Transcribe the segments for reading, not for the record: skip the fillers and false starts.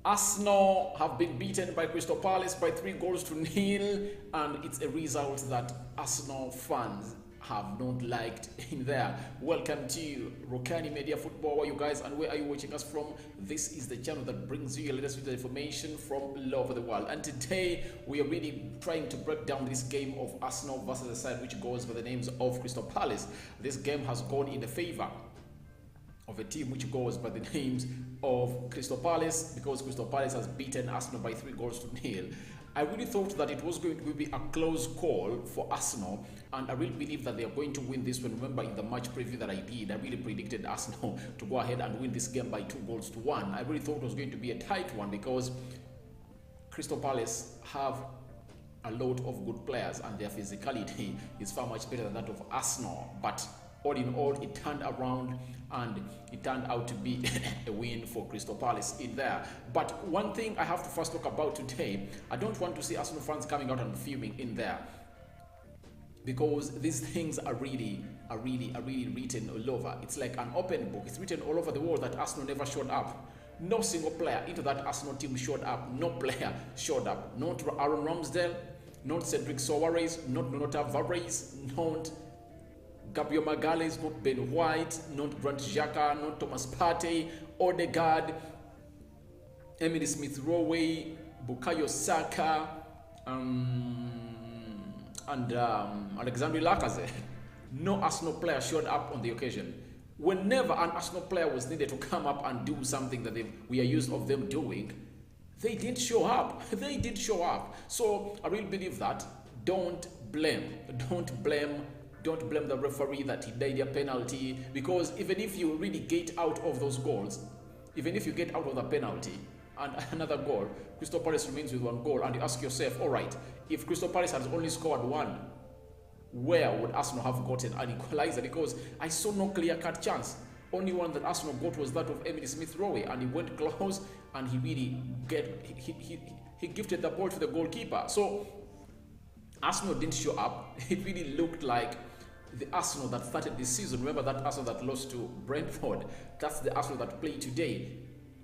Arsenal have been beaten by Crystal Palace by 3 goals to 0, and it's a result that Arsenal fans have not liked in there. Welcome to Rokani Media Football, where you guys, and where are you watching us from? This is the channel that brings you your latest information from all over the world. And today we are really trying to break down this game of Arsenal versus the side which goes by the names of Crystal Palace. This game has gone in the favor of a team which goes by the names of Crystal Palace, because Crystal Palace has beaten Arsenal by 3 goals to 0. I really thought that it was going to be a close call for Arsenal, and I really believe that they are going to win this one. Remember, in the match preview that I did, I really predicted Arsenal to go ahead and win this game by 2 goals to 1. I really thought it was going to be a tight one because Crystal Palace have a lot of good players and their physicality is far much better than that of Arsenal. But all in all, it turned around and it turned out to be a win for Crystal Palace in there. But one thing I have to first talk about today, I don't want to see Arsenal fans coming out and fuming in there, because these things are really written all over. It's like an open book. It's written all over the world that Arsenal never showed up. No single player into that Arsenal team showed up. No player showed up. Not Aaron Ramsdale, not Cedric Soares, not Nonota Tavares, not Gabriel Magalhaes, not Ben White, not Grant Xhaka, not Thomas Partey, Odegaard, Emily Smith-Rowe, Bukayo Saka, and Alexandre Lacazette. No Arsenal player showed up on the occasion. Whenever an Arsenal player was needed to come up and do something that we are used of them doing, they didn't show up. They did show up. So I really believe that don't blame the referee that he died a penalty, because even if you really get out of those goals, even if you get out of the penalty and another goal, Crystal Palace remains with 1 goal, and you ask yourself, all right, if Crystal Palace has only scored 1, where would Arsenal have gotten an equalizer? Because I saw no clear-cut chance. Only one that Arsenal got was that of Emily Smith-Rowe, and he went close and he really he gifted the ball to the goalkeeper. So Arsenal didn't show up. It really looked like the Arsenal that started this season. Remember that Arsenal that lost to Brentford? That's the Arsenal that played today.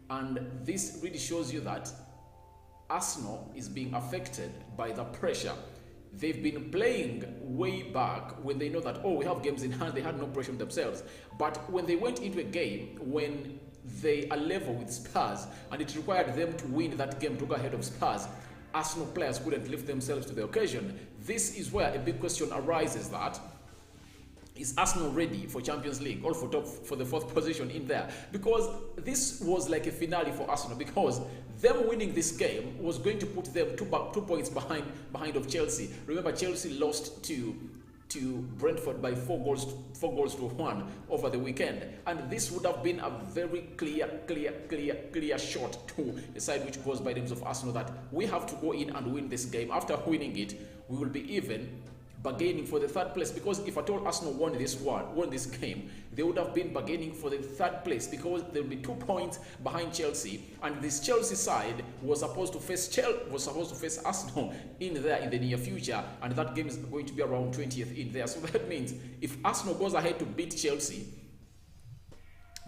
And this really shows you that Arsenal is being affected by the pressure. They've been playing way back when they know that, oh, we have games in hand. They had no pressure on themselves. But when they went into a game when they are level with Spurs and it required them to win that game to go ahead of Spurs, Arsenal players couldn't lift themselves to the occasion. This is where a big question arises, that is Arsenal ready for Champions League or for the 4th position in there? Because this was like a finale for Arsenal, because them winning this game was going to put them 2 points behind of Chelsea. Remember, Chelsea lost to Brentford by 4 goals to 1 over the weekend, and this would have been a very clear shot to a side which goes by the names of Arsenal, that we have to go in and win this game. After winning it, we will be even bargaining for the 3rd place, because if at all Arsenal won this game, they would have been bargaining for the 3rd place, because there will be 2 points behind Chelsea, and this Chelsea side was supposed to face Arsenal in there in the near future, and that game is going to be around 20th in there. So that means if Arsenal goes ahead to beat Chelsea,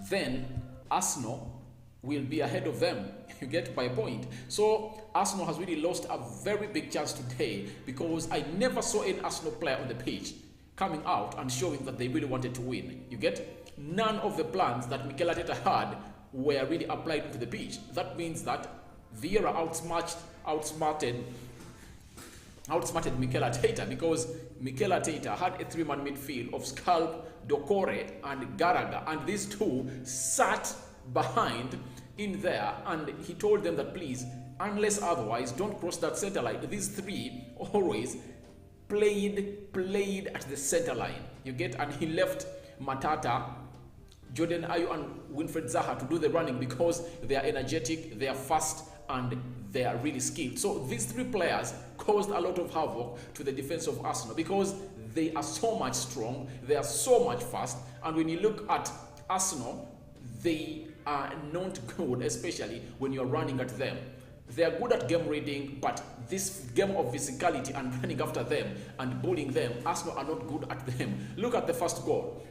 then Arsenal will be ahead of them. You get my point? So Arsenal has really lost a very big chance today, because I never saw an Arsenal player on the pitch coming out and showing that they really wanted to win. You get? None of the plans that Mikel Arteta had were really applied to the pitch. That means that Vieira outsmarted Mikel Arteta, because Mikel Arteta had a 3-man midfield of Scalp, Dokore and Garaga, and these 2 sat behind in there, and he told them that, please, unless otherwise, don't cross that center line. These 3 always played at the center line. You get? And he left Matata, Jordan Ayew and Wilfred Zaha to do the running, because they are energetic, they are fast, and they are really skilled. So these 3 players caused a lot of havoc to the defense of Arsenal, because they are so much strong, they are so much fast, and when you look at Arsenal, they are not good, especially when you're running at them. They are good at game reading, but this game of physicality and running after them and bullying them, Arsenal are not good at them. Look at the first goal.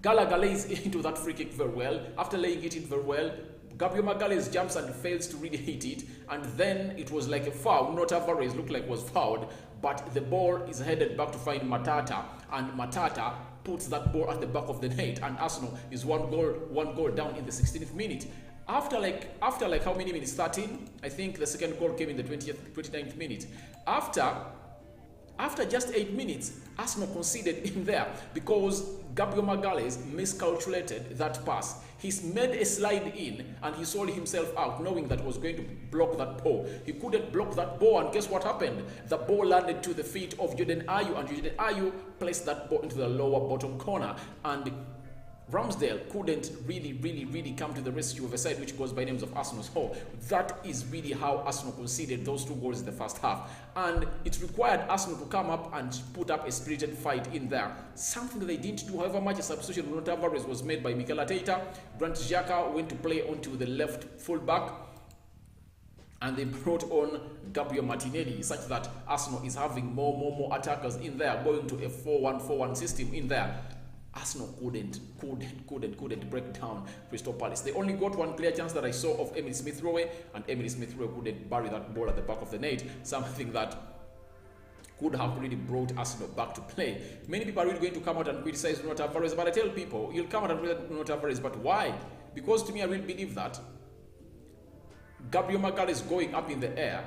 Gallagher lays into that free kick very well. After laying it in very well, Gabriel Magalhaes jumps and fails to really hit it, and then it was like a foul. Not Tavares looked like was fouled, but the ball is headed back to find Matata, and Matata puts that ball at the back of the net, and Arsenal is one goal down in the 16th minute. After like how many minutes? 13. I think the second goal came in the 29th minute. After just 8 minutes, Arsenal conceded in there because Gabriel Magalhaes miscalculated that pass. He's made a slide in and he sold himself out, knowing that he was going to block that ball. He couldn't block that ball, and guess what happened? The ball landed to the feet of Jordan Ayew, and Jordan Ayew placed that ball into the lower bottom corner, and Ramsdale couldn't really come to the rescue of a side which goes by names of Arsenal. So that is really how Arsenal conceded those 2 goals in the first half. And it required Arsenal to come up and put up a spirited fight in there. Something that they didn't do, however much a substitution of Tavares was made by Mikel Arteta. Granit Xhaka went to play onto the left fullback, and they brought on Gabriel Martinelli, such that Arsenal is having more attackers in there, going to a 4-1-4-1 system in there. Arsenal couldn't break down Crystal Palace. They only got one clear chance that I saw of Emile Smith-Rowe, and Emile Smith-Rowe couldn't bury that ball at the back of the net, something that could have really brought Arsenal back to play. Many people are really going to come out and criticize Nuno Tavares, but I tell people, you'll come out and criticize Nuno Tavares, but why? Because to me, I really believe that Gabriel Magalhaes going up in the air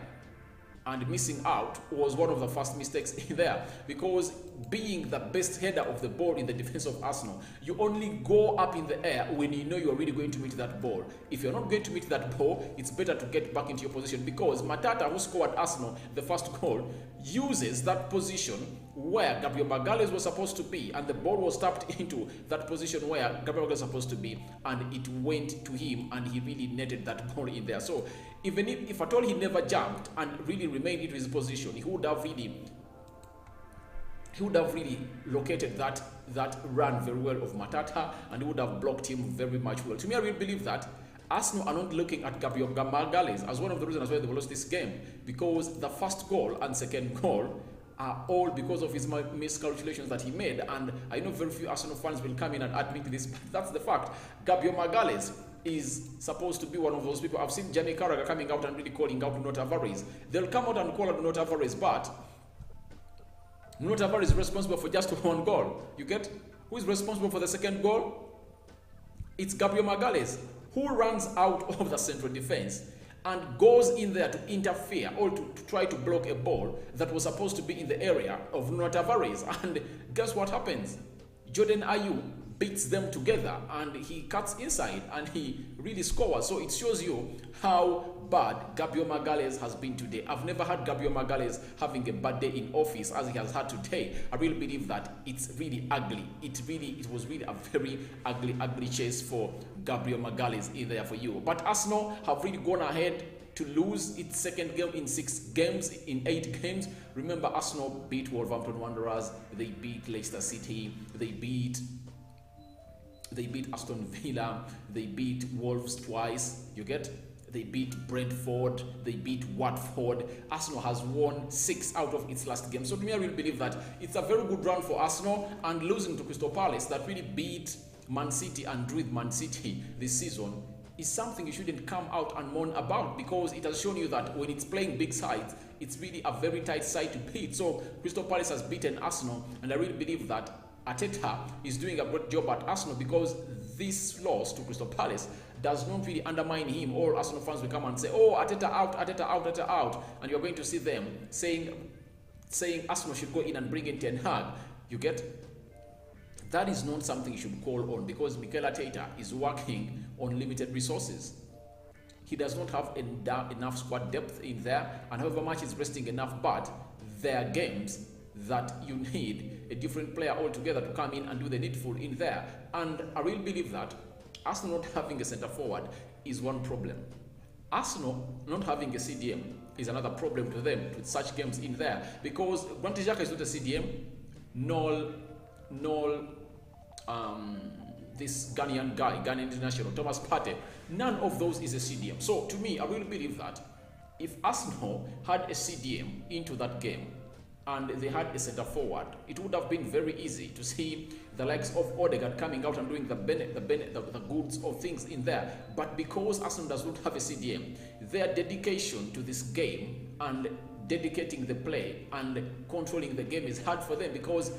and missing out was one of the first mistakes in there, because being the best header of the ball in the defense of Arsenal, you only go up in the air when you know you're really going to meet that ball. If you're not going to meet that ball, it's better to get back into your position, because Matata, who scored Arsenal the first goal, uses that position where Gabriel Magalhaes was supposed to be, and the ball was tapped into that position where Gabriel Magalhaes was supposed to be, and it went to him, and he really netted that ball in there. So even if at all he never jumped and really remained into his position, he would have really located that run very well of Matata, and he would have blocked him very much well. To me, I really believe that Arsenal are not looking at Gabriel Magalhaes as one of the reasons why they lost this game, because the first goal and second goal are all because of his miscalculations that he made. And I know very few Arsenal fans will come in and admit to this, but that's the fact. Gabriel Magalhaes is supposed to be one of those people. I've seen Jamie Carragher coming out and really calling out Nuno Tavares. They'll come out and call out Nuno Tavares, but Nuno Tavares is responsible for just one goal. You get? Who is responsible for the second goal? It's Gabriel Magalhaes, who runs out of the central defense and goes in there to interfere or to try to block a ball that was supposed to be in the area of Nuno Tavares. And guess what happens? Jordan Ayew beats them together, and he cuts inside and he really scores. So it shows you how bad Gabriel Magalhaes has been today. I've never had Gabriel Magalhaes having a bad day in office as he has had today. I really believe that it's really ugly. It was really a very ugly chase for Gabriel Magalhaes in there for you. But Arsenal have really gone ahead to lose its second game in 6 games, in 8 games. Remember, Arsenal beat Wolverhampton Wanderers, they beat Leicester City, they beat Aston Villa, they beat Wolves twice, you get? They beat Brentford, they beat Watford. Arsenal has won 6 out of its last game. So to me, I really believe that it's a very good run for Arsenal, and losing to Crystal Palace that really beat Man City and drew with Man City this season is something you shouldn't come out and mourn about, because it has shown you that when it's playing big sides, it's really a very tight side to beat. So Crystal Palace has beaten Arsenal, and I really believe that Arteta is doing a good job at Arsenal, because this loss to Crystal Palace does not really undermine him. All Arsenal fans will come and say, oh, Arteta out, Arteta out, Arteta out. And you're going to see them saying Arsenal should go in and bring in Ten Hag. You get? That is not something you should call on, because Mikel Arteta is working on limited resources. He does not have enough squad depth in there, and however much is resting enough, but there are games that you need a different player altogether to come in and do the needful in there. And I really believe that Arsenal not having a centre forward is one problem. Arsenal not having a CDM is another problem to them with such games in there, because Granit Xhaka is not a CDM, nor this Ghanaian guy, Ghanaian international, Thomas Partey, none of those is a CDM. So to me, I really believe that if Arsenal had a CDM into that game, and they had a centre forward, it would have been very easy to see the likes of Odegaard coming out and doing the goods of things in there. But because Arsenal does not have a CDM, their dedication to this game and dedicating the play and controlling the game is hard for them, because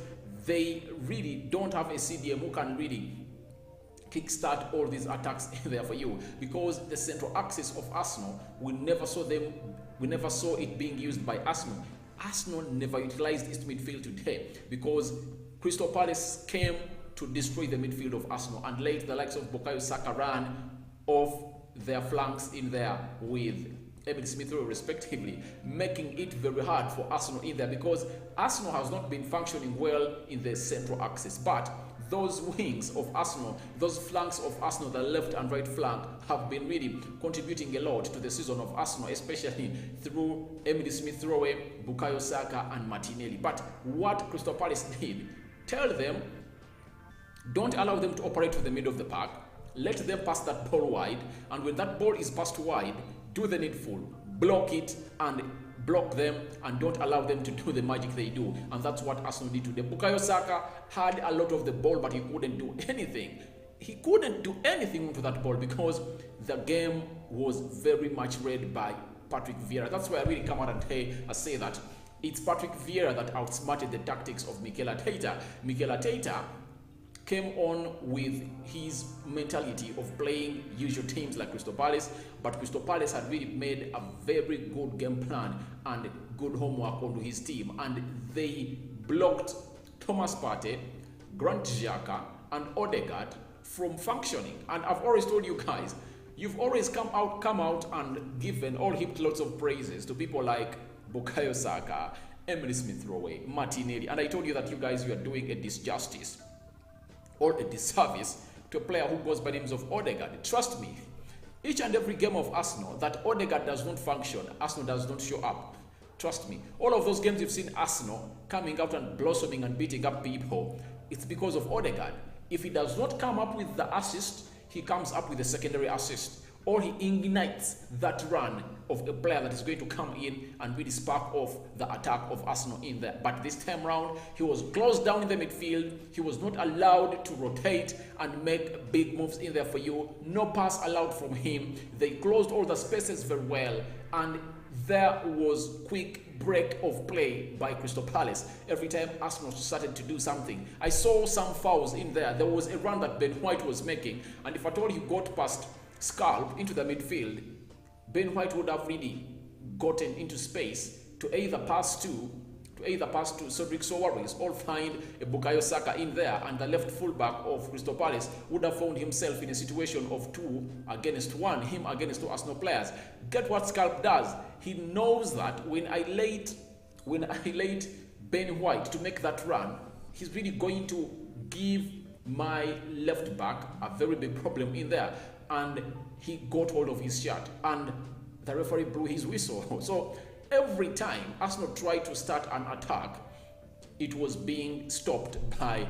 they really don't have a CDM who can really kickstart all these attacks in there for you, because the central axis of Arsenal, we never saw it being used by Arsenal. Arsenal never utilized its midfield today, because Crystal Palace came to destroy the midfield of Arsenal and let the likes of Bukayo Saka run off their flanks in there with Emil Smith Rowe respectively, making it very hard for Arsenal in there, because Arsenal has not been functioning well in the central axis. But those wings of Arsenal, those flanks of Arsenal, the left and right flank, have been really contributing a lot to the season of Arsenal, especially through Emil Smith Rowe, Bukayo Saka and Martinelli. But what Crystal Palace did, tell them, don't allow them to operate to the middle of the park, let them pass that ball wide, and when that ball is passed wide, do the needful, block it and block them, and don't allow them to do the magic they do. And that's what Arsenal did today. Bukayo Saka had a lot of the ball, but he couldn't do anything. He couldn't do anything onto that ball because the game was very much read by Patrick Vieira. That's why I really come out and say that it's Patrick Vieira that outsmarted the tactics of Mikel Arteta. Mikel Arteta came on with his mentality of playing usual teams like Crystal Palace, but Crystal Palace had really made a very good game plan and good homework onto his team, and they blocked Thomas Partey, Grant Xhaka and Odegaard from functioning. And I've always told you guys, you've always come out and given all heaped lots of praises to people like Bukayo Saka, Emil Smith Rowe, Martinelli, and I told you that you guys, you are doing a disjustice or a disservice to a player who goes by the names of Odegaard. Trust me, each and every game of Arsenal that Odegaard does not function, Arsenal does not show up. Trust me, all of those games you've seen Arsenal coming out and blossoming and beating up people, it's because of Odegaard. If he does not come up with the assist, he comes up with a secondary assist, or he ignites that run of a player that is going to come in and really spark off the attack of Arsenal in there. But this time round, he was closed down in the midfield. He was not allowed to rotate and make big moves in there for you. No pass allowed from him. They closed all the spaces very well, and there was quick break of play by Crystal Palace. Every time Arsenal started to do something, I saw some fouls in there. There was a run that Ben White was making, and if at all he got past Scalp into the midfield, Ben White would have really gotten into space to either pass to Cedric Soares or find a Bukayo Saka in there, and the left fullback of Crystal Palace would have found himself in a situation of 2 against 1, him against 2 Arsenal players. Get what Scalp does. He knows that when I late Ben White to make that run, he's really going to give my left back a very big problem in there. And he got hold of his shirt, and the referee blew his whistle. So every time Arsenal tried to start an attack, it was being stopped by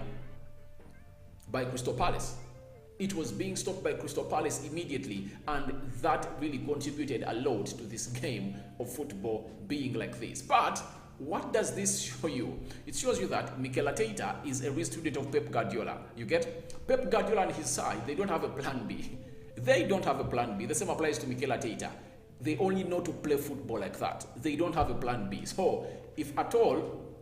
Crystal Palace. It was being stopped by Crystal Palace immediately, and that really contributed a lot to this game of football being like this. But what does this show you? It shows you that Mikel Arteta is a real student of Pep Guardiola. You get? Pep Guardiola and his side, they don't have a plan B. They don't have a plan B. The same applies to Mikel Arteta. They only know to play football like that. They don't have a plan B. So, if at all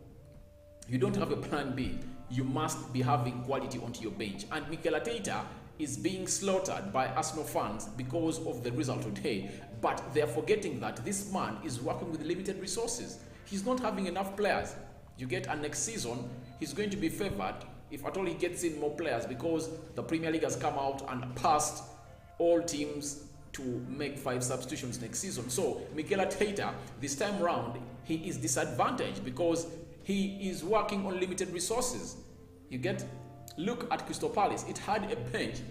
you don't have a plan B, you must be having quality onto your bench. And Mikel Arteta is being slaughtered by Arsenal fans because of the result today. But they're forgetting that this man is working with limited resources. He's not having enough players. You get, and next season, he's going to be favored if at all he gets in more players, because the Premier League has come out and passed all teams to make 5 substitutions next season. So Mikel Arteta, this time round, he is disadvantaged because he is working on limited resources. You get? Look at Crystal Palace. It had a bench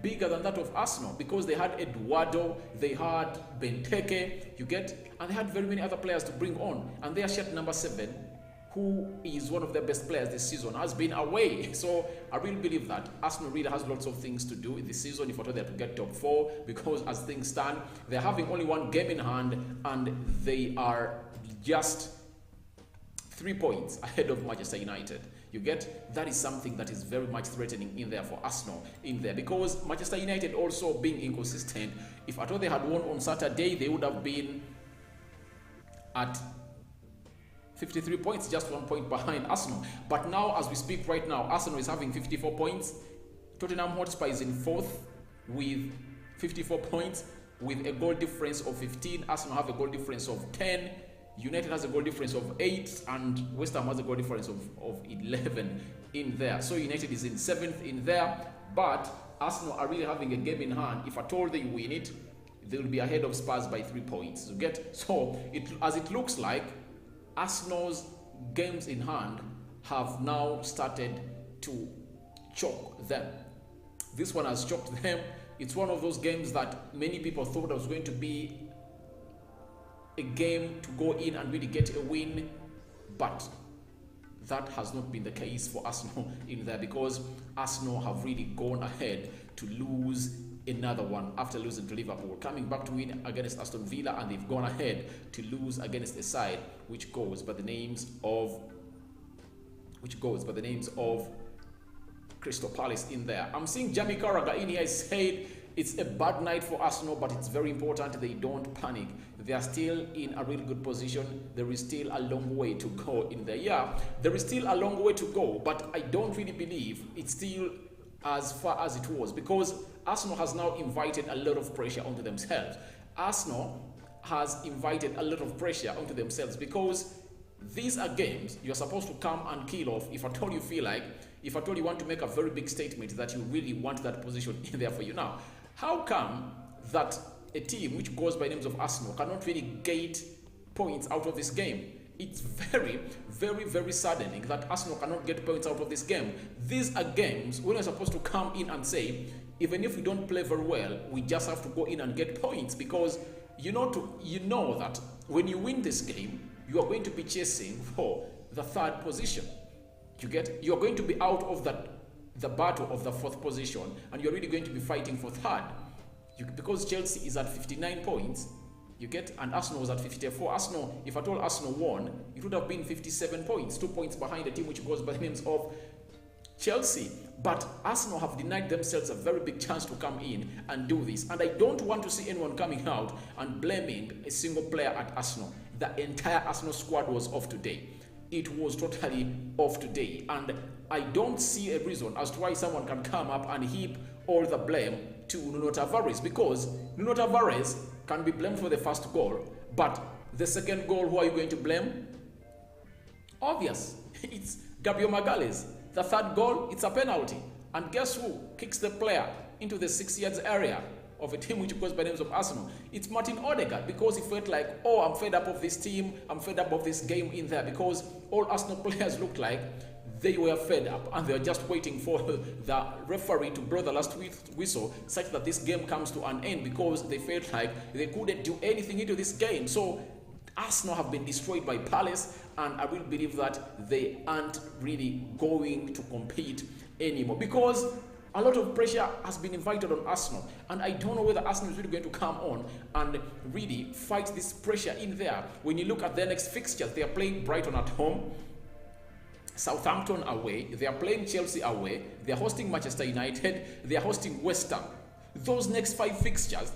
bigger than that of Arsenal because they had Eduardo, they had Benteke, you get? And they had very many other players to bring on. And their shirt number 7, who is one of the best players this season, has been away. So I really believe that Arsenal really has lots of things to do this season if at all they have to get top 4, because as things stand, they're having only 1 game in hand, and they are just 3 points ahead of Manchester United. You get, that is something that is very much threatening in there for Arsenal in there, because Manchester United also being inconsistent. If at all they had won on Saturday, they would have been at 53 points, just 1 point behind Arsenal. But now, as we speak right now, Arsenal is having 54 points. Tottenham Hotspur is in 4th with 54 points, with a goal difference of 15. Arsenal have a goal difference of 10. United has a goal difference of 8, and West Ham has a goal difference of 11 in there. So United is in 7th in there, but Arsenal are really having a game in hand. If at all they win it, they will be ahead of Spurs by 3 points. You get, so as it looks like, Arsenal's games in hand have now started to choke them. This one has choked them. It's one of those games that many people thought was going to be a game to go in and really get a win, but that has not been the case for Arsenal in there, because Arsenal have really gone ahead to lose another one after losing to Liverpool, coming back to win against Aston Villa, and they've gone ahead to lose against a side which goes by the names of Crystal Palace in there. I'm seeing Jamie Carragher in here. He said it's a bad night for Arsenal, but it's very important they don't panic. They are still in a really good position. There is still a long way to go in there. Yeah, there is still a long way to go, but I don't really believe it's still as far as it was, because Arsenal has now invited a lot of pressure onto themselves. Arsenal has invited a lot of pressure onto themselves, because these are games you're supposed to come and kill off if at all you feel like, if at all you want to make a very big statement that you really want that position in there for you. Now, how come that a team which goes by names of Arsenal cannot really get points out of this game? It's very, very, very saddening that Arsenal cannot get points out of this game. These are games when you're supposed to come in and say, even if we don't play very well, we just have to go in and get points, because you know that when you win this game, you are going to be chasing for the 3rd position. You're going to be out of the battle of the 4th position, and you're really going to be fighting for 3rd. Because Chelsea is at 59 points, and Arsenal was at 54. Arsenal, if at all Arsenal won, it would have been 57 points, 2 points behind the team which goes by the names of Chelsea. But Arsenal have denied themselves a very big chance to come in and do this. And I don't want to see anyone coming out and blaming a single player at Arsenal. The entire Arsenal squad was off today. It was totally off today. And I don't see a reason as to why someone can come up and heap all the blame to Nuno Tavares, because Nuno Tavares can be blamed for the first goal, but the second goal, who are you going to blame? Obvious. It's Gabriel Magalhaes. The 3rd goal, it's a penalty. And guess who kicks the player into the 6 yards area of a team which goes by names of Arsenal? It's Martin Odegaard, because he felt like, oh, I'm fed up of this team, I'm fed up of this game in there, because all Arsenal players looked like they were fed up and they were just waiting for the referee to blow the last whistle, such that this game comes to an end, because they felt like they couldn't do anything into this game. So Arsenal have been destroyed by Palace, and I will believe that they aren't really going to compete anymore, because a lot of pressure has been invited on Arsenal, and I don't know whether Arsenal is really going to come on and really fight this pressure in there. When you look at their next fixtures, they are playing Brighton at home, Southampton away, they are playing Chelsea away, they are hosting Manchester United, they are hosting West Ham. Those next 5 fixtures,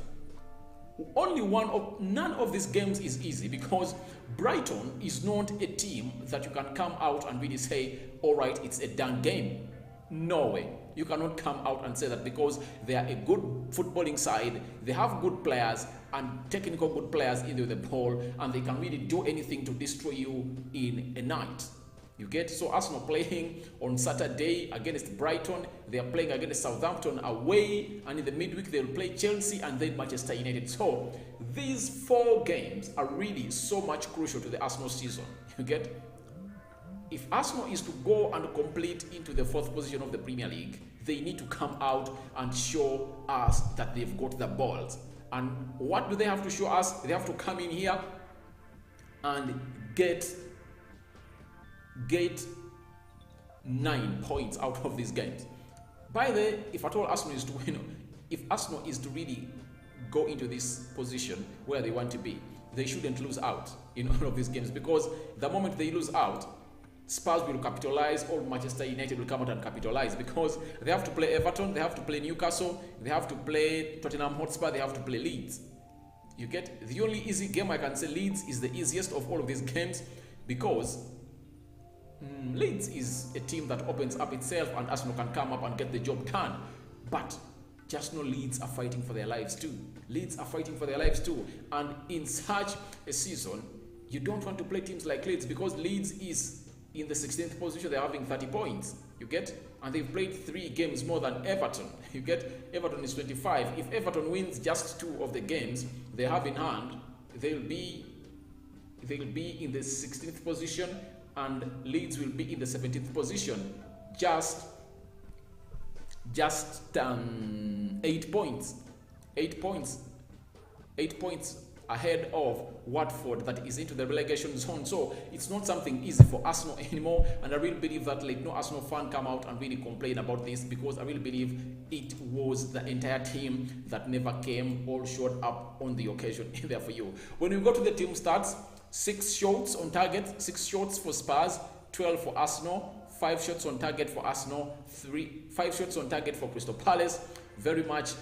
none of these games is easy, because Brighton is not a team that you can come out and really say, all right, it's a done game. No way. You cannot come out and say that, because they are a good footballing side, they have good players and technical good players in the ball, and they can really do anything to destroy you in a night. You get, so Arsenal playing on Saturday against Brighton, they are playing against Southampton away, and in the midweek they will play Chelsea and then Manchester United. So these 4 games are really so much crucial to the Arsenal season. You get, if Arsenal is to go and complete into the 4th position of the Premier League, they need to come out and show us that they've got the balls. And what do they have to show us? They have to come in here and get 9 points out of these games. By the way, if at all Arsenal is to really go into this position where they want to be, they shouldn't lose out in all of these games, because the moment they lose out, Spurs will capitalize, or Manchester United will come out and capitalize, because they have to play Everton, they have to play Newcastle, they have to play Tottenham Hotspur, they have to play Leeds. You get? The only easy game I can say, Leeds is the easiest of all of these games, because Leeds is a team that opens up itself and Arsenal can come up and get the job done. But just know Leeds are fighting for their lives too. Leeds are fighting for their lives too. And in such a season, you don't want to play teams like Leeds, because Leeds is in the 16th position. They're having 30 points. You get? And they've played 3 games more than Everton. You get? Everton is 25. If Everton wins just 2 of the games they have in hand, they'll be in the 16th position, and Leeds will be in the 17th position. Just 8 points. 8 points. 8 points ahead of Watford, that is into the relegation zone. So it's not something easy for Arsenal anymore, and I really believe that no Arsenal fan come out and really complain about this, because I really believe it was the entire team that never came or showed up on the occasion there for you. When we go to the team stats, 6 shots on target, 6 shots for Spurs, 12 for Arsenal, 5 shots on target for Arsenal, 5 shots on target for Crystal Palace. Very much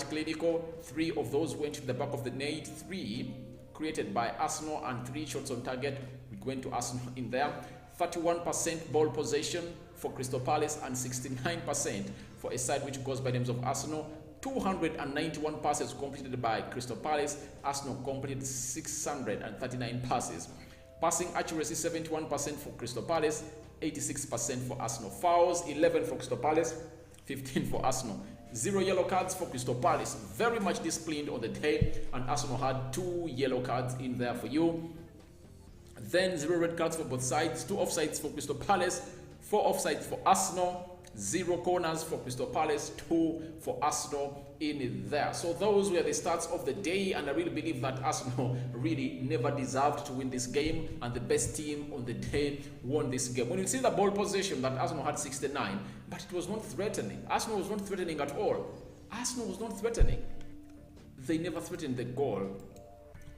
clinical. 3 of those went to the back of the net, 3 created by Arsenal, and 3 shots on target went to Arsenal in there. 31% ball possession for Crystal Palace and 69% for a side which goes by the names of Arsenal. 291 passes completed by Crystal Palace. Arsenal completed 639 passes. Passing accuracy 71% for Crystal Palace, 86% for Arsenal. Fouls 11 for Crystal Palace, 15 for Arsenal. 0 yellow cards for Crystal Palace. Very much disciplined on the day, and Arsenal had 2 yellow cards in there for you. Then 0 red cards for both sides, 2 offsides for Crystal Palace, 4 offsides for Arsenal, 0 corners for Crystal Palace, 2 for Arsenal in there. So those were the stats of the day, and I really believe that Arsenal really never deserved to win this game, and the best team on the day won this game. When you see the ball possession, that Arsenal had 69, but it was not threatening. Arsenal was not threatening at all. Arsenal was not threatening. They never threatened the goal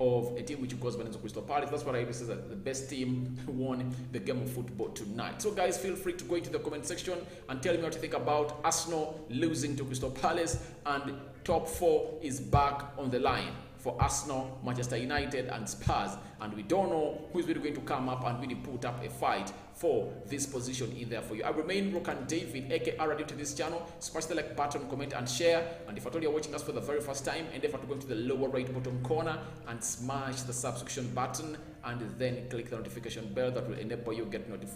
of a team which goes by the name of Crystal Palace. That's what I say, that the best team won the game of football tonight. So guys, feel free to go into the comment section and tell me what you think about Arsenal losing to Crystal Palace, and top 4 is back on the line for Arsenal, Manchester United and Spurs, and we don't know who's really going to come up and really put up a fight for this position in there for you. I remain Rokani David, aka RD, to this channel. Smash the like button, comment and share, and if at all you're watching us for the very first time, endeavor to go to the lower right bottom corner and smash the subscription button, and then click the notification bell that will enable you get notified